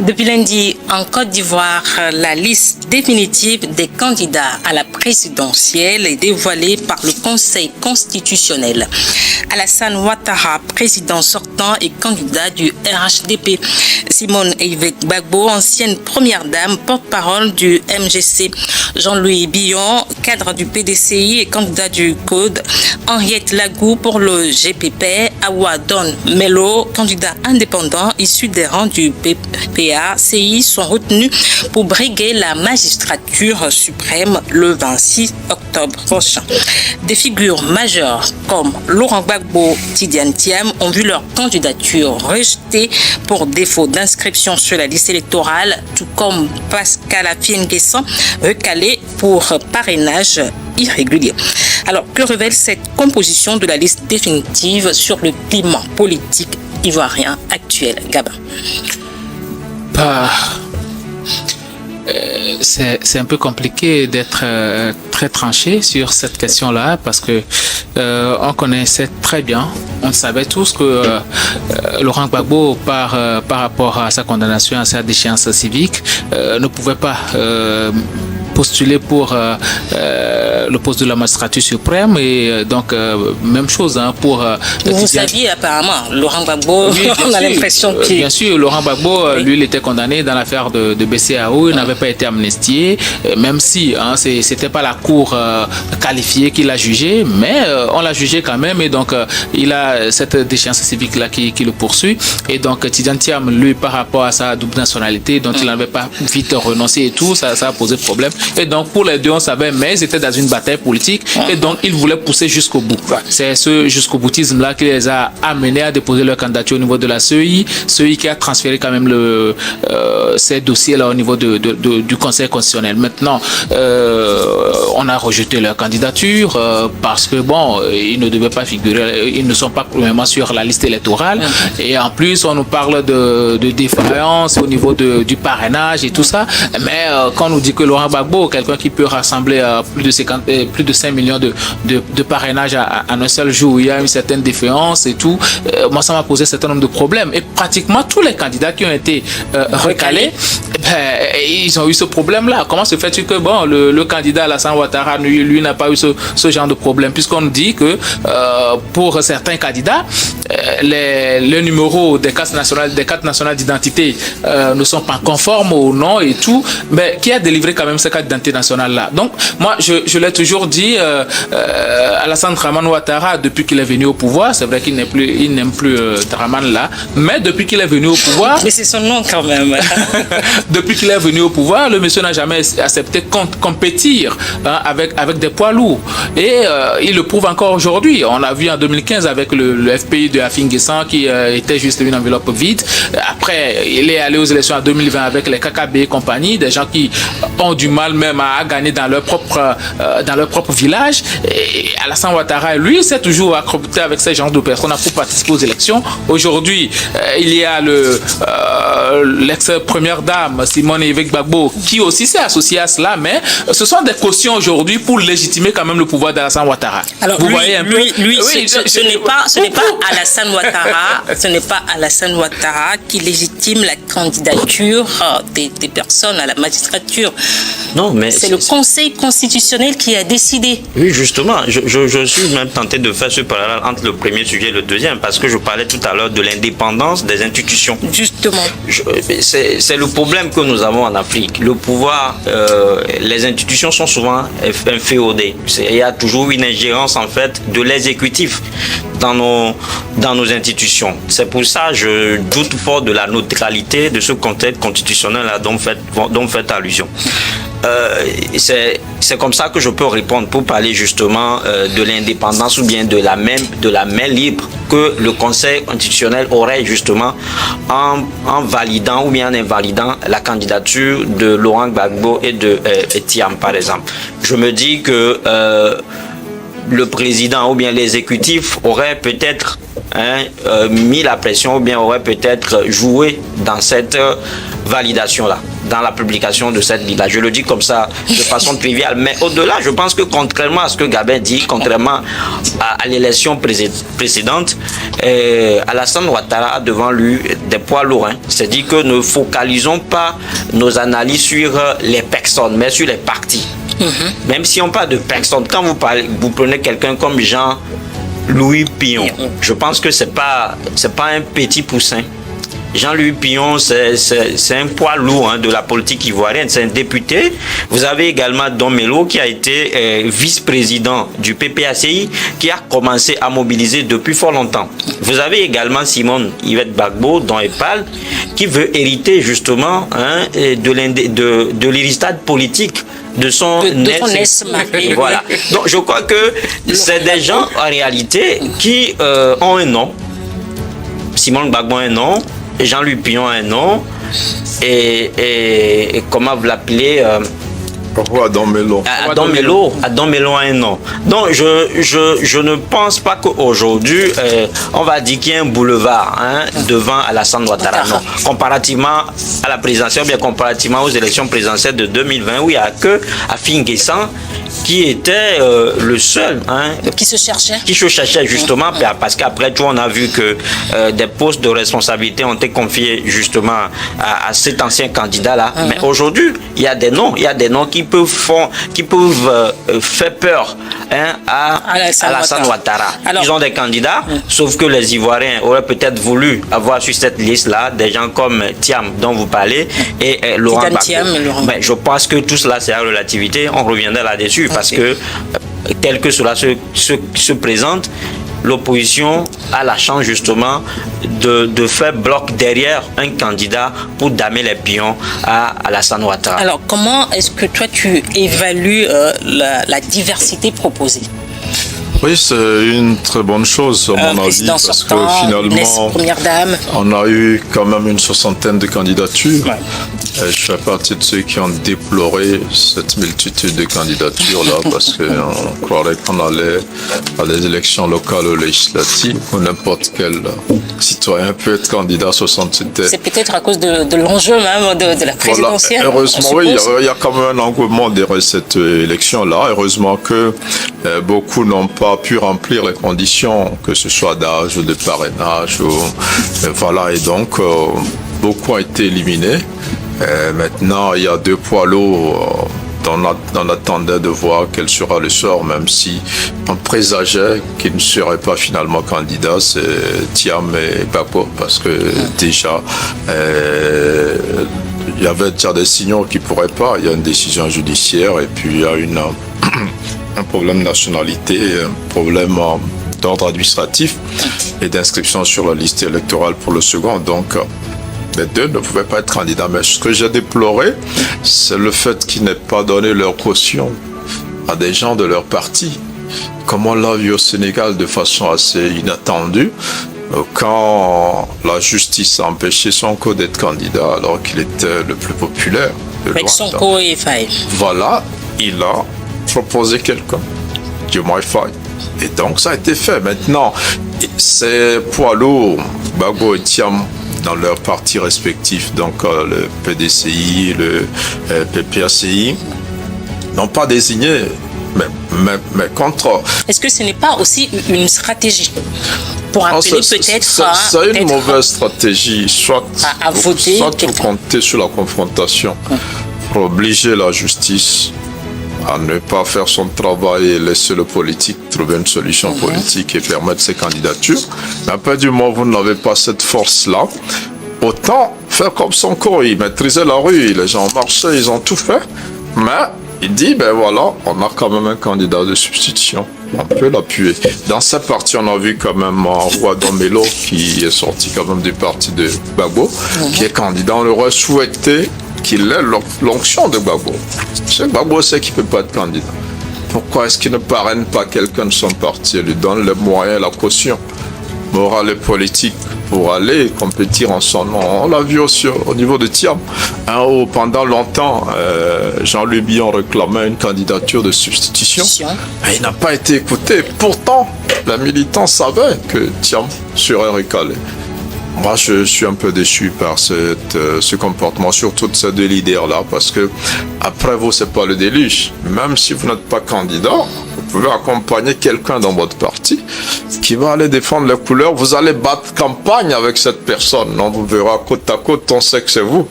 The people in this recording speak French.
Depuis lundi, en Côte d'Ivoire, la liste définitive des candidats à la présidentielle est dévoilée par le Conseil constitutionnel. Alassane Ouattara, président sortant et candidat du RHDP. Simone Gbagbo, ancienne première dame, porte-parole du MGC. Jean-Louis Billon, cadre du PDCI et candidat du Code. Henriette Lagou pour le GPP. Awa Don Melo, candidat indépendant issu des rangs du PACI, sont retenus pour briguer la magistrature suprême le 26 octobre prochain. Des figures majeures comme Laurent Gbagbo, Tidiane Thiam ont vu leur candidature rejetée pour défaut d'inscription sur la liste électorale, tout comme Pascal Affi-N'Guessan, recalé pour parrainage irrégulier. Alors, que révèle cette composition de la liste définitive sur le climat politique ivoirien actuel, Gabin? C'est un peu compliqué d'être très tranché sur cette question-là parce que on connaissait très bien, on savait tous que Laurent Gbagbo, par rapport à sa condamnation, à sa déchéance civique, ne pouvait pas postuler pour le poste de la magistrature suprême et donc même chose pour... Vous saviez apparemment, Laurent Gbagbo, oui, on a l'impression que... Bien sûr, Laurent Gbagbo, lui, il était condamné dans l'affaire de BCAO, il n'avait pas été amnistié, même si c'était pas la cour qualifiée qui l'a jugé, mais on l'a jugé quand même et donc il a cette déchéance civique-là qui le poursuit et donc Tidiane Thiam, lui, par rapport à sa double nationalité, dont il n'avait pas vite renoncé et tout, ça a posé problème. Et donc, pour les deux, on savait, mais ils étaient dans une bataille politique et donc ils voulaient pousser jusqu'au bout. C'est ce jusqu'au boutisme-là qui les a amenés à déposer leur candidature au niveau de la CEI qui a transféré quand même ces dossiers-là au niveau du Conseil constitutionnel. Maintenant, on a rejeté leur candidature parce que, bon, ils ne devaient pas figurer, ils ne sont pas premièrement sur la liste électorale et en plus, on nous parle de défaillance au niveau du parrainage et tout ça, mais quand on nous dit que Laurent Gbagbo, quelqu'un qui peut rassembler plus de 5 millions de parrainages à un seul jour, il y a une certaine défiance et tout. Moi, ça m'a posé un certain nombre de problèmes. Et pratiquement tous les candidats qui ont été recalés, ils ont eu ce problème-là. Comment se fait-il que le candidat Alassane Ouattara, lui n'a pas eu ce genre de problème, puisqu'on nous dit que pour certains candidats, les numéros des cartes nationales d'identité ne sont pas conformes au nom et tout, mais qui a délivré quand même ces cartes d'identité nationale-là. Donc, moi, je l'ai toujours dit, Alassane Dramane Ouattara, depuis qu'il est venu au pouvoir, c'est vrai qu'il n'aime plus Dramane là, mais depuis qu'il est venu au pouvoir... Mais c'est son nom quand même. Depuis qu'il est venu au pouvoir, le monsieur n'a jamais accepté compétir avec des poids lourds. Et il le prouve encore aujourd'hui. On a vu en 2015 avec le FPI de Affi-N'Guessan qui était juste une enveloppe vide. Après, il est allé aux élections en 2020 avec les KKB et compagnie, des gens qui ont du mal même à gagner dans leur propre village. Et Alassane Ouattara, lui, s'est toujours accroché avec ces genres de personnes pour participer aux élections. Aujourd'hui, il y a l'ex-première dame, Simone Gbagbo, qui aussi s'est associée à cela, mais ce sont des cautions aujourd'hui pour légitimer quand même le pouvoir d'Alassane Ouattara. Alors, vous voyez un peu... ce n'est pas Alassane Ouattara, ce n'est pas Alassane Ouattara qui légitime la candidature des personnes à la magistrature. Non, mais c'est le Conseil constitutionnel qui a décidé. Oui, justement, je suis même tenté de faire ce parallèle entre le premier sujet et le deuxième, parce que je parlais tout à l'heure de l'indépendance des institutions. Justement. C'est le problème que nous avons en Afrique. Le pouvoir, les institutions sont souvent inféodées. Il y a toujours une ingérence en fait de l'exécutif dans nos institutions. C'est pour ça que je doute fort de la neutralité de ce contexte constitutionnel-là dont vous faites allusion. C'est comme ça que je peux répondre pour parler justement de l'indépendance ou bien de la main libre que le Conseil constitutionnel aurait justement en validant ou bien en invalidant la candidature de Laurent Gbagbo et de Thiam par exemple. Je me dis que le président ou bien l'exécutif aurait peut-être mis la pression ou bien aurait peut-être joué dans cette validation-là, dans la publication de cette liste-là. Je le dis comme ça de façon triviale, mais au-delà, je pense que contrairement à ce que Gabin dit, contrairement à l'élection précédente, Alassane Ouattara a devant lui des poids lourds. C'est-à-dire que ne focalisons pas nos analyses sur les personnes, mais sur les partis. Même si on parle de personnes, quand vous prenez quelqu'un comme Jean-Louis Pillon, je pense que c'est pas un petit poussin. Jean-Louis Pillon, c'est un poids lourd de la politique ivoirienne, c'est un député. Vous avez également Don Melo qui a été vice-président du PPACI, qui a commencé à mobiliser depuis fort longtemps. Vous avez également Simone Yvette Gbagbo, Don Epal, qui veut hériter justement de l'héritage politique de son ex-mari. Voilà. Donc je crois que c'est des gens en réalité qui ont un nom. Simone Gbagbo a un nom, Jean-Louis Pillon a un nom, et comment vous l'appelez Adam Melo. Adam Melo a un nom. Donc je ne pense pas qu'aujourd'hui on va dire qu'il y a un boulevard devant Alassane Ouattara. Non. Comparativement à la présidentielle, bien comparativement aux élections présidentielles de 2020, où il n'y a que Afin Guessan qui était le seul qui se cherchait justement, parce qu'après tout on a vu que des postes de responsabilité ont été confiés justement à cet ancien candidat là. Mais aujourd'hui il y a des noms qui peuvent faire peur à Alassane Ouattara. Ils ont des candidats, sauf que les Ivoiriens auraient peut-être voulu avoir sur cette liste-là des gens comme Thiam, dont vous parlez, et Laurent Gbagbo. Mais je pense que tout cela, c'est à relativité. On reviendra là-dessus, parce que tel que cela se présente, l'opposition a la chance justement de faire bloc derrière un candidat pour damer les pions à Alassane Ouattara. Alors, comment est-ce que toi tu évalues la diversité proposée? Oui, c'est une très bonne chose à mon avis, parce que finalement, on a eu quand même une 60aine de candidatures. Ouais. Je fais partie de ceux qui ont déploré cette multitude de candidatures-là, parce qu'on croirait qu'on allait à des élections locales ou législatives, où n'importe quel citoyen peut être candidat à 68. C'est peut-être à cause de l'enjeu même de la présidentielle. Voilà. Heureusement, oui, il y a quand même un engouement derrière cette élection-là. Heureusement que beaucoup n'ont pas pu remplir les conditions, que ce soit d'âge ou de parrainage. Voilà, et donc beaucoup ont été éliminés. Maintenant, il y a deux poids lourds. On attendait de voir quel sera le sort, même si on présageait qu'ils ne seraient pas finalement candidats, c'est Thiam et Gbagbo, parce que déjà il y avait déjà des signaux qui ne pourraient pas. Il y a une décision judiciaire, et puis il y a un problème de nationalité, un problème d'ordre administratif et d'inscription sur la liste électorale pour le second. Donc les deux ne pouvaient pas être candidats. Mais ce que j'ai déploré, c'est le fait qu'ils n'aient pas donné leur caution à des gens de leur parti. Comme on l'a vu au Sénégal de façon assez inattendue, quand la justice a empêché Sonko d'être candidat alors qu'il était le plus populaire. Avec Sonko et Faye. Voilà, il a proposé quelqu'un, Diomaye Faye. Et donc ça a été fait. Maintenant, ces poids lourds, Gbagbo et Thiam, dans leurs partis respectifs, donc le PDCI, le PPACI, n'ont pas désigné, mais contre... Est-ce que ce n'est pas aussi une stratégie pour appeler peut-être c'est une mauvaise stratégie, soit vous comptez sur la confrontation pour obliger la justice à ne pas faire son travail et laisser le politique trouver une solution politique et permettre ses candidatures. Mais à partir du moment où vous n'avez pas cette force-là, autant faire comme Sonko, il maîtrisait la rue, les gens marchaient, ils ont tout fait, mais il dit, ben voilà, on a quand même un candidat de substitution, on peut l'appuyer. Dans cette partie, on a vu quand même Roi Don Melo, qui est sorti quand même du parti de Gbagbo, qui est candidat. On aurait souhaité qu'il ait l'onction de Gbagbo. C'est Gbagbo sait qu'il ne peut pas être candidat. Pourquoi est-ce qu'il ne parraine pas quelqu'un de son parti et lui donne les moyens, la caution morale et politique pour aller compétir en son nom. On l'a vu aussi au niveau de Thiam, hein, où pendant longtemps, Jean-Louis Billon réclamait une candidature de substitution. Mais il n'a pas été écouté. Pourtant, les militants savaient que Thiam serait recalé. Moi, je suis un peu déçu par ce comportement, surtout de ces deux leaders-là, parce que après vous, c'est pas le déluge. Même si vous n'êtes pas candidat, vous pouvez accompagner quelqu'un dans votre parti qui va aller défendre les couleurs. Vous allez battre campagne avec cette personne. Non, vous verrez côte à côte, on sait que c'est vous.